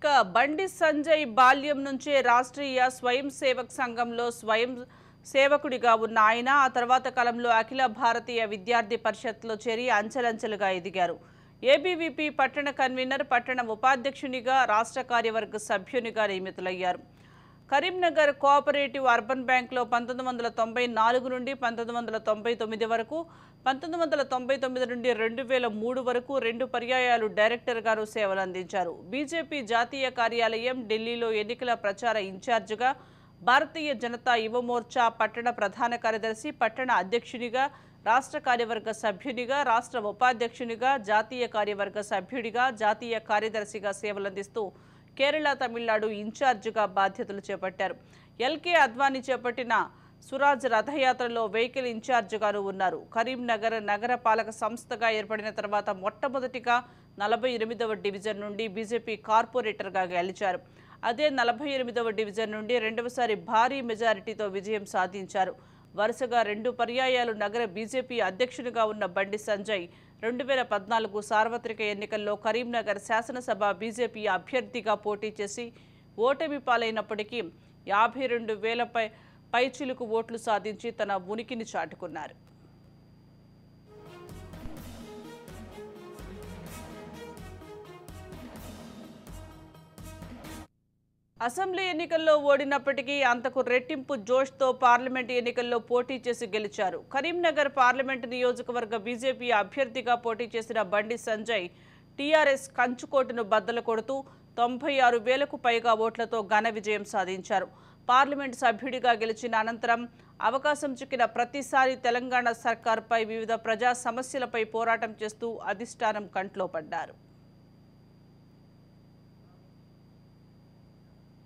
ఇక బండి సంజయ్ బాల్యం నుంచే రాష్ట్రీయ స్వయం సేవక్ సంఘంలో స్వయం సేవకుడిగా ఉన్న ఆయన ఆ తర్వాత కాలంలో అఖిల భారతీయ విద్యార్థి పరిషత్లో చేరి అంచెలంచెలుగా ఎదిగారు. ఏబీవీపీ పట్టణ కన్వీనర్, పట్టణ ఉపాధ్యక్షునిగా, రాష్ట్ర కార్యవర్గ సభ్యునిగా నియమితులయ్యారు. కరీంనగర్ కోఆపరేటివ్ అర్బన్ బ్యాంక్లో 1994 నుండి 1999 వరకు, 1999 నుండి 2003 వరకు 2 పర్యాయాలు డైరెక్టర్గాను సేవలందించారు. బీజేపీ జాతీయ కార్యాలయం ఢిల్లీలో ఎన్నికల ప్రచార ఇన్ఛార్జిగా, భారతీయ జనతా యువ మోర్చా పట్టణ ప్రధాన కార్యదర్శి, పట్టణ అధ్యక్షునిగా, రాష్ట్ర కార్యవర్గ సభ్యునిగా, రాష్ట్ర ఉపాధ్యక్షునిగా, జాతీయ కార్యవర్గ సభ్యుడిగా, జాతీయ కార్యదర్శిగా సేవలందిస్తూ కేరళ, తమిళనాడు ఇన్ఛార్జిగా బాధ్యతలు చేపట్టారు. ఎల్కే అద్వానీ చేపట్టిన సురాజ్ రథయాత్రలో వెహికల్ ఇన్ఛార్జిగాను ఉన్నారు. కరీంనగర్ నగర పాలక సంస్థగా ఏర్పడిన తర్వాత మొట్టమొదటిగా 48వ డివిజన్ నుండి బీజేపీ కార్పొరేటర్గా గెలిచారు. అదే 48వ డివిజన్ నుండి రెండవసారి భారీ మెజారిటీతో విజయం సాధించారు. వరుసగా 2 పర్యాయాలు నగర బీజేపీ అధ్యక్షునిగా ఉన్న బండి సంజయ్ 2014 సార్వత్రిక ఎన్నికల్లో కరీంనగర్ శాసనసభ బీజేపీ అభ్యర్థిగా పోటీ చేసి ఓటమి పాలైనప్పటికీ 52,000 పైచిలుకు ఓట్లు సాధించి తన ఉనికిని చాటుకున్నారు. అసెంబ్లీ ఎన్నికల్లో ఓడినప్పటికీ అంతకు రెట్టింపు జోష్తో పార్లమెంట్ ఎన్నికల్లో పోటీ చేసి గెలిచారు. కరీంనగర్ పార్లమెంట్ నియోజకవర్గ బీజేపీ అభ్యర్థిగా పోటీ చేసిన బండి సంజయ్ టీఆర్ఎస్ కంచుకోటను బద్దలు కొడుతూ 96,000కు పైగా ఓట్లతో ఘన విజయం సాధించారు. పార్లమెంట్ సభ్యుడిగా గెలిచిన అనంతరం అవకాశం చిక్కిన ప్రతిసారి తెలంగాణ సర్కార్పై వివిధ ప్రజా సమస్యలపై పోరాటం చేస్తూ అధిష్టానం కంట్లో పడ్డారు.